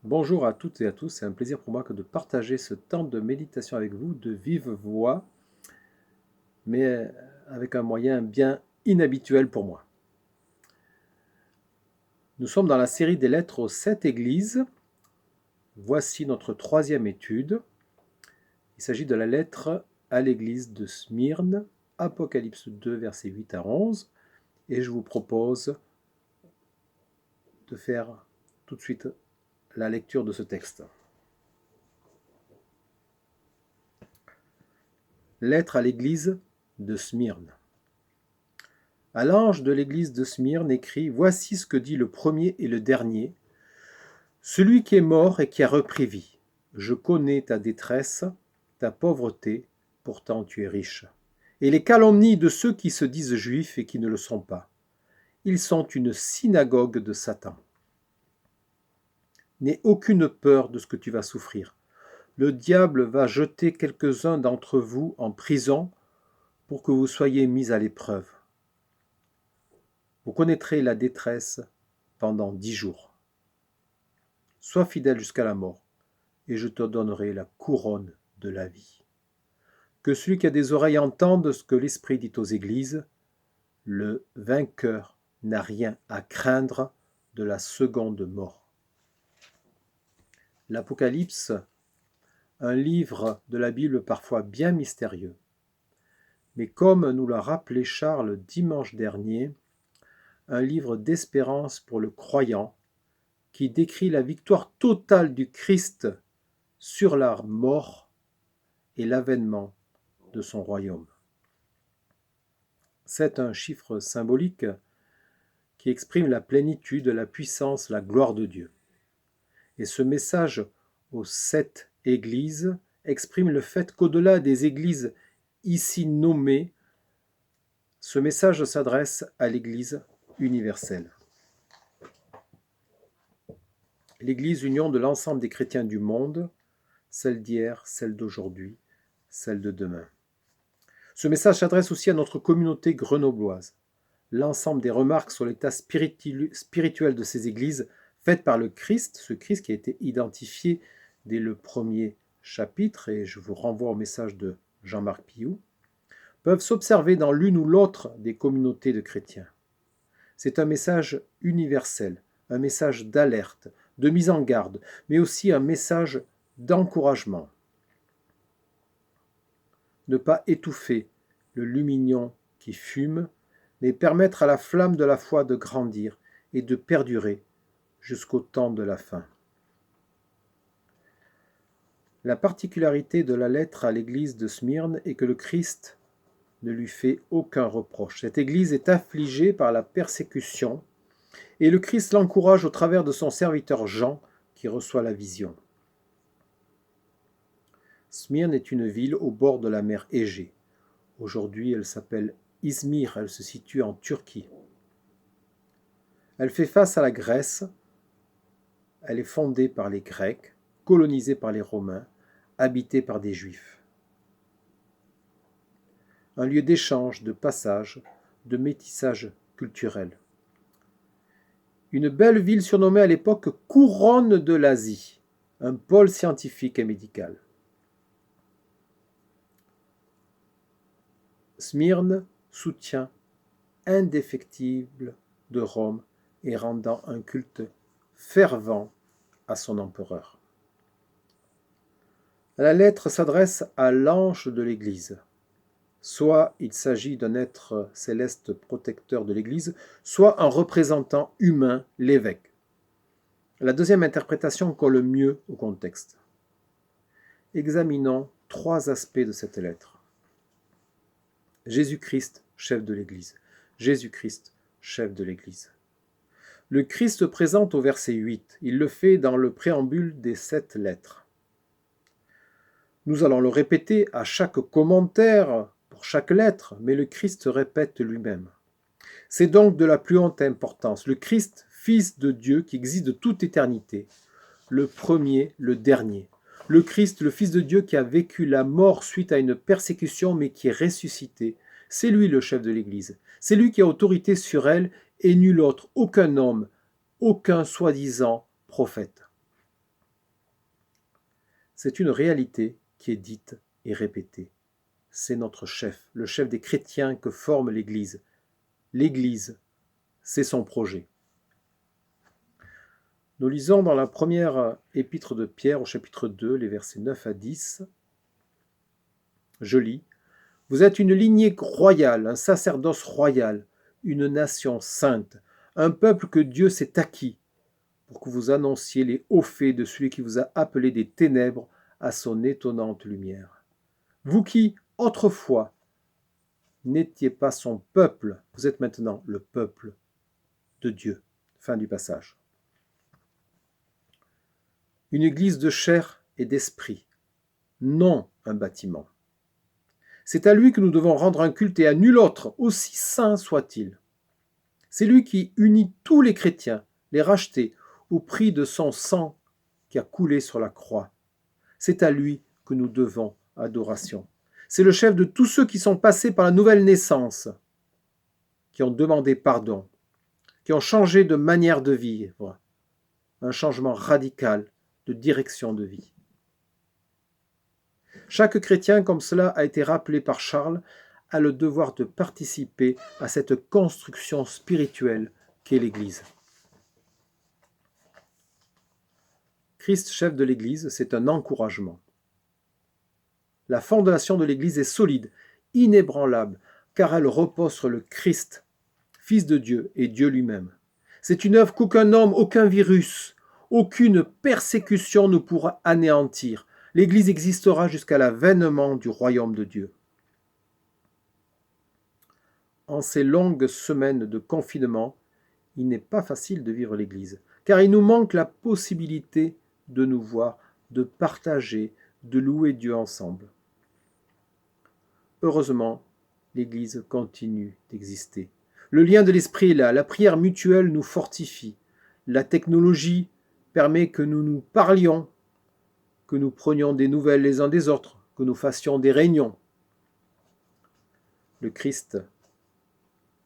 Bonjour à toutes et à tous, c'est un plaisir pour moi que de partager ce temps de méditation avec vous de vive voix, mais avec un moyen bien inhabituel pour moi. Nous sommes dans la série des lettres aux 7 églises. Voici notre troisième étude. Il s'agit de la lettre à l'église de Smyrne, Apocalypse 2, versets 8 à 11, et je vous propose de faire tout de suite la lecture de ce texte. Lettre à l'église de Smyrne. À l'ange de l'église de Smyrne écrit: Voici ce que dit le premier et le dernier, celui qui est mort et qui a repris vie. Je connais ta détresse, ta pauvreté, pourtant tu es riche. Et les calomnies de ceux qui se disent juifs et qui ne le sont pas. Ils sont une synagogue de Satan. N'aie aucune peur de ce que tu vas souffrir. Le diable va jeter quelques-uns d'entre vous en prison pour que vous soyez mis à l'épreuve. Vous connaîtrez la détresse pendant 10 jours. Sois fidèle jusqu'à la mort, et je te donnerai la couronne de la vie. Que celui qui a des oreilles entende ce que l'Esprit dit aux églises. Le vainqueur n'a rien à craindre de la seconde mort. L'Apocalypse, un livre de la Bible parfois bien mystérieux. Mais comme nous l'a rappelé Charles dimanche dernier, un livre d'espérance pour le croyant qui décrit la victoire totale du Christ sur la mort et l'avènement de son royaume. C'est un chiffre symbolique qui exprime la plénitude, la puissance, la gloire de Dieu. Et ce message aux 7 églises exprime le fait qu'au-delà des églises ici nommées, ce message s'adresse à l'Église universelle. L'Église union de l'ensemble des chrétiens du monde, celle d'hier, celle d'aujourd'hui, celle de demain. Ce message s'adresse aussi à notre communauté grenobloise. L'ensemble des remarques sur l'état spirituel de ces églises faites par le Christ, ce Christ qui a été identifié dès le premier chapitre, et je vous renvoie au message de Jean-Marc Pioux, peuvent s'observer dans l'une ou l'autre des communautés de chrétiens. C'est un message universel, un message d'alerte, de mise en garde, mais aussi un message d'encouragement. Ne pas étouffer le lumignon qui fume, mais permettre à la flamme de la foi de grandir et de perdurer jusqu'au temps de la fin. La particularité de la lettre à l'église de Smyrne est que le Christ ne lui fait aucun reproche. Cette église est affligée par la persécution et le Christ l'encourage au travers de son serviteur Jean qui reçoit la vision. Smyrne est une ville au bord de la mer Égée. Aujourd'hui, elle s'appelle Izmir, elle se situe en Turquie. Elle fait face à la Grèce, elle est fondée par les Grecs, colonisée par les Romains, habitée par des Juifs. Un lieu d'échange, de passage, de métissage culturel. Une belle ville surnommée à l'époque Couronne de l'Asie, un pôle scientifique et médical. Smyrne, soutien indéfectible de Rome et rendant un culte fervent à son empereur. La lettre s'adresse à l'ange de l'Église. Soit il s'agit d'un être céleste protecteur de l'Église, soit un représentant humain, l'évêque. La deuxième interprétation colle mieux au contexte. Examinons 3 aspects de cette lettre. Jésus-Christ, chef de l'Église. Jésus-Christ, chef de l'Église. Le Christ se présente au verset 8. Il le fait dans le préambule des 7 lettres. Nous allons le répéter à chaque commentaire, pour chaque lettre, mais le Christ se répète lui-même. C'est donc de la plus haute importance. Le Christ, Fils de Dieu, qui existe de toute éternité, le premier, le dernier. Le Christ, le Fils de Dieu, qui a vécu la mort suite à une persécution, mais qui est ressuscité. C'est lui le chef de l'Église. C'est lui qui a autorité sur elle, et nul autre, aucun homme, aucun soi-disant prophète. C'est une réalité qui est dite et répétée. C'est notre chef, le chef des chrétiens que forme l'Église. L'Église, c'est son projet. Nous lisons dans la première épître de Pierre au chapitre 2, les versets 9 à 10. Je lis. « Vous êtes une lignée royale, un sacerdoce royal, une nation sainte, un peuple que Dieu s'est acquis, pour que vous annonciez les hauts faits de celui qui vous a appelé des ténèbres à son étonnante lumière. Vous qui, autrefois, n'étiez pas son peuple, vous êtes maintenant le peuple de Dieu. » Fin du passage. Une église de chair et d'esprit, non un bâtiment. C'est à lui que nous devons rendre un culte et à nul autre, aussi saint soit-il. C'est lui qui unit tous les chrétiens, les rachetés, au prix de son sang qui a coulé sur la croix. C'est à lui que nous devons adoration. C'est le chef de tous ceux qui sont passés par la nouvelle naissance, qui ont demandé pardon, qui ont changé de manière de vivre, un changement radical de direction de vie. Chaque chrétien, comme cela a été rappelé par Charles, a le devoir de participer à cette construction spirituelle qu'est l'Église. Christ, chef de l'Église, c'est un encouragement. La fondation de l'Église est solide, inébranlable, car elle repose sur le Christ, Fils de Dieu et Dieu lui-même. C'est une œuvre qu'aucun homme, aucun virus, aucune persécution ne pourra anéantir. L'Église existera jusqu'à l'avènement du royaume de Dieu. En ces longues semaines de confinement, il n'est pas facile de vivre l'Église, car il nous manque la possibilité de nous voir, de partager, de louer Dieu ensemble. Heureusement, l'Église continue d'exister. Le lien de l'esprit est là, la prière mutuelle nous fortifie. La technologie permet que nous nous parlions, que nous prenions des nouvelles les uns des autres, que nous fassions des réunions. Le Christ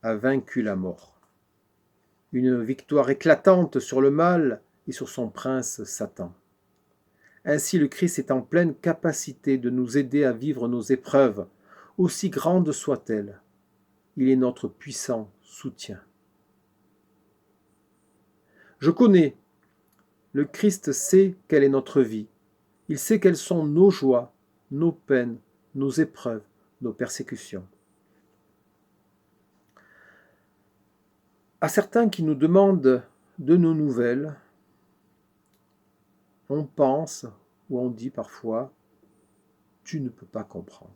a vaincu la mort. Une victoire éclatante sur le mal et sur son prince Satan. Ainsi, le Christ est en pleine capacité de nous aider à vivre nos épreuves, aussi grandes soient-elles. Il est notre puissant soutien. Je connais, le Christ sait quelle est notre vie. Il sait quelles sont nos joies, nos peines, nos épreuves, nos persécutions. À certains qui nous demandent de nos nouvelles, on pense ou on dit parfois « tu ne peux pas comprendre ».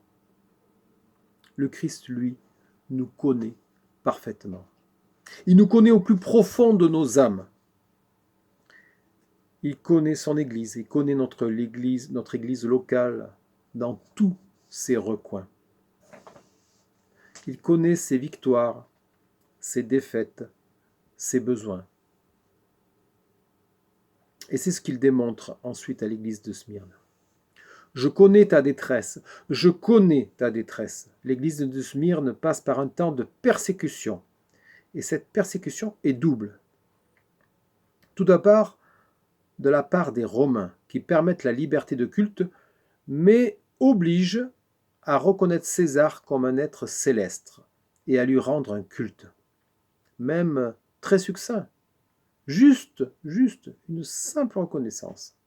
Le Christ, lui, nous connaît parfaitement. Il nous connaît au plus profond de nos âmes. Il connaît son Église, il connaît notre Église locale dans tous ses recoins. Il connaît ses victoires, ses défaites, ses besoins. Et c'est ce qu'il démontre ensuite à l'église de Smyrne. Je connais ta détresse, je connais ta détresse. L'église de Smyrne passe par un temps de persécution. Et cette persécution est double. Tout d'abord, de la part des Romains, qui permettent la liberté de culte, mais obligent à reconnaître César comme un être céleste et à lui rendre un culte, même très succinct. Juste, une simple reconnaissance.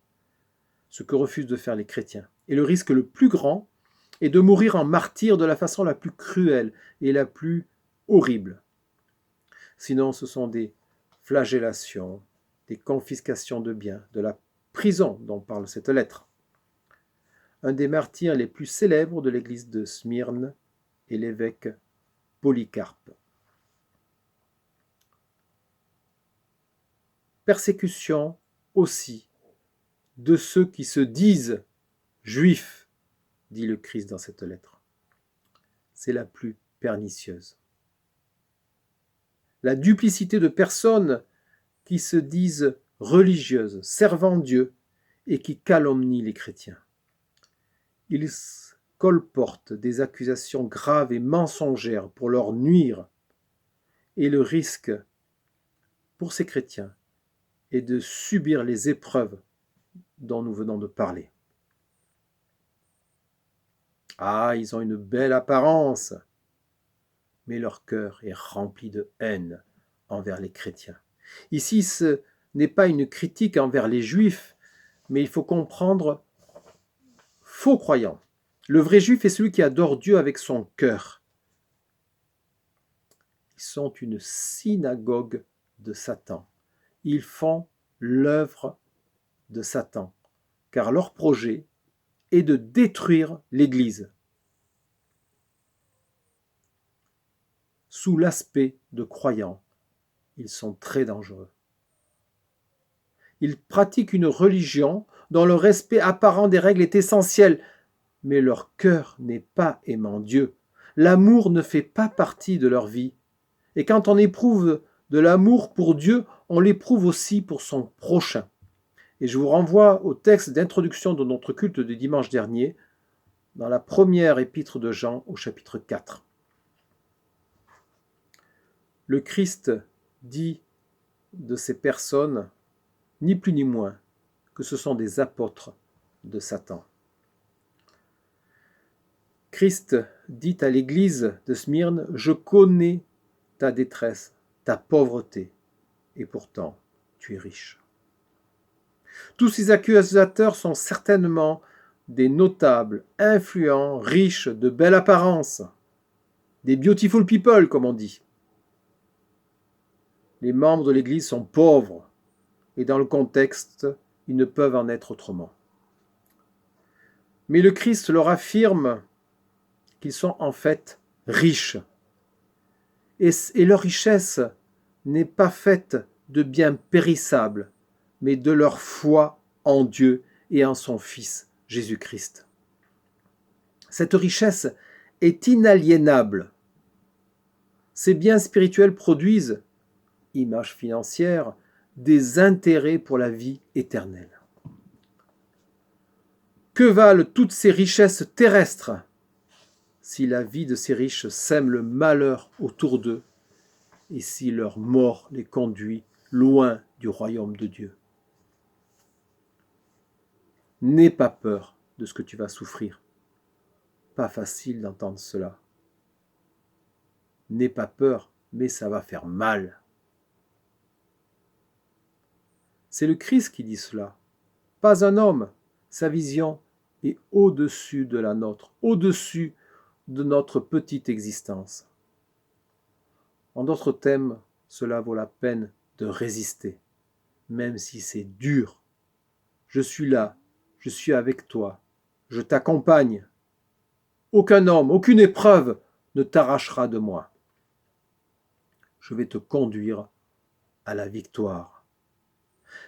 Ce que refusent de faire les chrétiens. Et le risque le plus grand est de mourir en martyr de la façon la plus cruelle et la plus horrible. Sinon, ce sont des flagellations, des confiscations de biens, de la prison dont parle cette lettre. Un des martyrs les plus célèbres de l'église de Smyrne est l'évêque Polycarpe. Persécution aussi de ceux qui se disent juifs, dit le Christ dans cette lettre. C'est la plus pernicieuse. La duplicité de personnes qui se disent religieuses, servant Dieu, et qui calomnient les chrétiens. Ils colportent des accusations graves et mensongères pour leur nuire, et le risque pour ces chrétiens est de subir les épreuves dont nous venons de parler. Ah, ils ont une belle apparence, mais leur cœur est rempli de haine envers les chrétiens. Ici, ce n'est pas une critique envers les juifs, mais il faut comprendre faux croyants. Le vrai juif est celui qui adore Dieu avec son cœur. Ils sont une synagogue de Satan. Ils font l'œuvre de Satan, car leur projet est de détruire l'Église. Sous l'aspect de croyants, ils sont très dangereux. Ils pratiquent une religion dont le respect apparent des règles est essentiel, mais leur cœur n'est pas aimant Dieu. L'amour ne fait pas partie de leur vie. Et quand on éprouve de l'amour pour Dieu, on l'éprouve aussi pour son prochain. Et je vous renvoie au texte d'introduction de notre culte de dimanche dernier, dans la première épître de Jean au chapitre 4. Le Christ dit de ces personnes, ni plus ni moins, que ce sont des apôtres de Satan. Christ dit à l'église de Smyrne, « Je connais ta détresse, ta pauvreté, et pourtant tu es riche. » Tous ces accusateurs sont certainement des notables, influents, riches, de belle apparence, des beautiful people, comme on dit. Les membres de l'Église sont pauvres, et dans le contexte, ils ne peuvent en être autrement. Mais le Christ leur affirme qu'ils sont en fait riches. Et leur richesse n'est pas faite de biens périssables, mais de leur foi en Dieu et en son Fils, Jésus-Christ. Cette richesse est inaliénable. Ces biens spirituels produisent, image financière, des intérêts pour la vie éternelle. Que valent toutes ces richesses terrestres si la vie de ces riches sème le malheur autour d'eux et si leur mort les conduit loin du royaume de Dieu? N'aie pas peur de ce que tu vas souffrir. Pas facile d'entendre cela. N'aie pas peur, mais ça va faire mal. C'est le Christ qui dit cela, pas un homme. Sa vision est au-dessus de la nôtre, au-dessus de notre petite existence. En d'autres termes, cela vaut la peine de résister, même si c'est dur. Je suis là, je suis avec toi, je t'accompagne. Aucun homme, aucune épreuve ne t'arrachera de moi. Je vais te conduire à la victoire.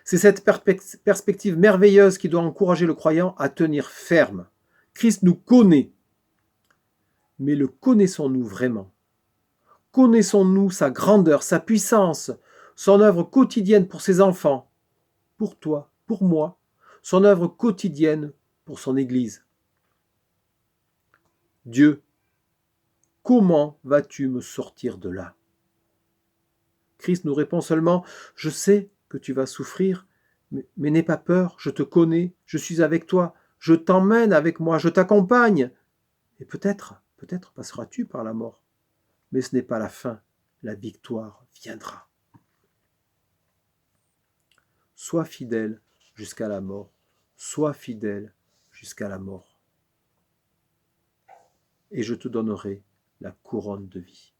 C'est cette perspective merveilleuse qui doit encourager le croyant à tenir ferme. Christ nous connaît, mais le connaissons-nous vraiment? Connaissons-nous sa grandeur, sa puissance, son œuvre quotidienne pour ses enfants, pour toi, pour moi, son œuvre quotidienne pour son Église? Dieu, comment vas-tu me sortir de là? Christ nous répond seulement, je sais que tu vas souffrir, mais n'aie pas peur, je te connais, je suis avec toi, je t'emmène avec moi, je t'accompagne. Et peut-être passeras-tu par la mort, mais ce n'est pas la fin, la victoire viendra. Sois fidèle jusqu'à la mort, sois fidèle jusqu'à la mort. Et je te donnerai la couronne de vie.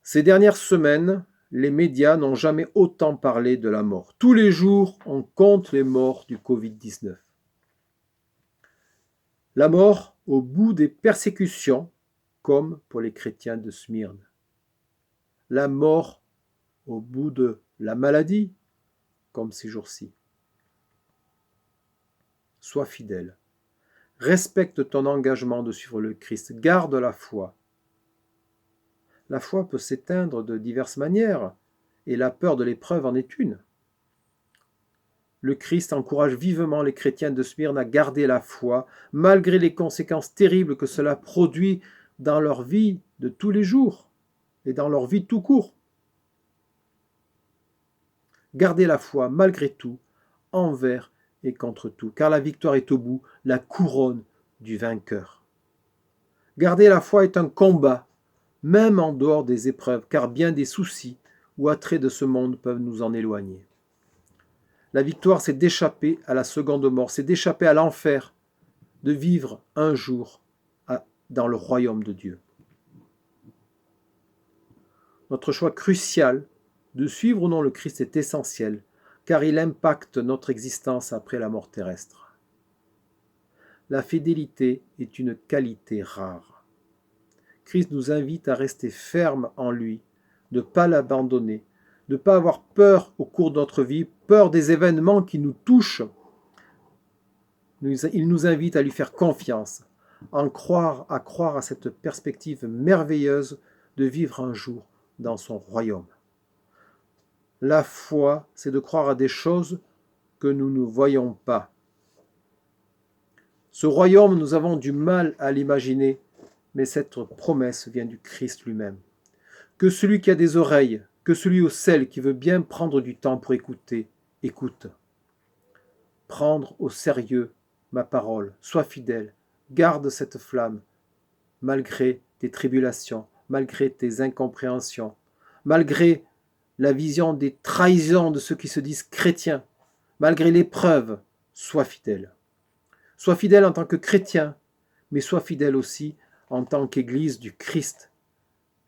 Ces dernières semaines, les médias n'ont jamais autant parlé de la mort. Tous les jours, on compte les morts du Covid-19. La mort au bout des persécutions, comme pour les chrétiens de Smyrne. La mort au bout de la maladie, comme ces jours-ci. Sois fidèle. Respecte ton engagement de suivre le Christ. Garde la foi. La foi peut s'éteindre de diverses manières, et la peur de l'épreuve en est une. Le Christ encourage vivement les chrétiens de Smyrne à garder la foi, malgré les conséquences terribles que cela produit dans leur vie de tous les jours, et dans leur vie tout court. Gardez la foi malgré tout, envers et contre tout, car la victoire est au bout, la couronne du vainqueur. Garder la foi est un combat, même en dehors des épreuves, car bien des soucis ou attraits de ce monde peuvent nous en éloigner. La victoire, c'est d'échapper à la seconde mort, c'est d'échapper à l'enfer, de vivre un jour dans le royaume de Dieu. Notre choix crucial de suivre ou non le Christ est essentiel, car il impacte notre existence après la mort terrestre. La fidélité est une qualité rare. Christ nous invite à rester ferme en lui, de ne pas l'abandonner, de ne pas avoir peur au cours de notre vie, peur des événements qui nous touchent. Il nous invite à lui faire confiance, à croire à cette perspective merveilleuse de vivre un jour dans son royaume. La foi, c'est de croire à des choses que nous ne voyons pas. Ce royaume, nous avons du mal à l'imaginer, mais cette promesse vient du Christ lui-même. Que celui qui a des oreilles, que celui ou celle qui veut bien prendre du temps pour écouter, écoute. Prendre au sérieux ma parole, sois fidèle, garde cette flamme, malgré tes tribulations, malgré tes incompréhensions, malgré la vision des trahisons de ceux qui se disent chrétiens, malgré l'épreuve, sois fidèle. Sois fidèle en tant que chrétien, mais sois fidèle aussi en tant qu'Église du Christ,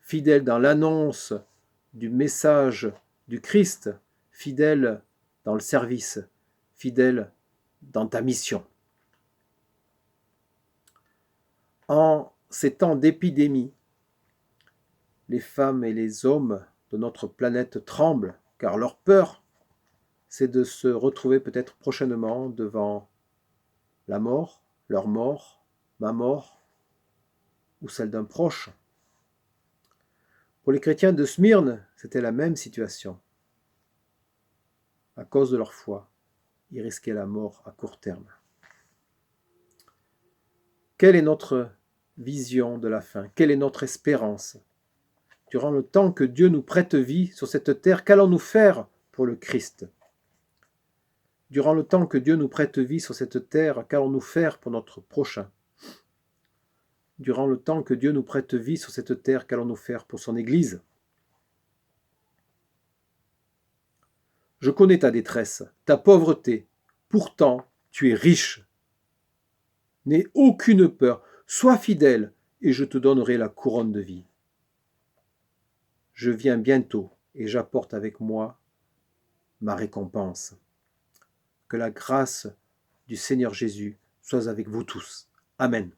fidèle dans l'annonce du message du Christ, fidèle dans le service, fidèle dans ta mission. En ces temps d'épidémie, les femmes et les hommes de notre planète tremblent, car leur peur, c'est de se retrouver peut-être prochainement devant la mort, leur mort, ma mort, ou celle d'un proche. Pour les chrétiens de Smyrne, c'était la même situation. À cause de leur foi, ils risquaient la mort à court terme. Quelle est notre vision de la fin? Quelle est notre espérance? Durant le temps que Dieu nous prête vie sur cette terre, qu'allons-nous faire pour le Christ? Durant le temps que Dieu nous prête vie sur cette terre, qu'allons-nous faire pour notre prochain? Durant le temps que Dieu nous prête vie sur cette terre, qu'allons-nous faire pour son Église? Je connais ta détresse, ta pauvreté, pourtant tu es riche. N'aie aucune peur, sois fidèle, et je te donnerai la couronne de vie. Je viens bientôt, et j'apporte avec moi ma récompense. Que la grâce du Seigneur Jésus soit avec vous tous. Amen.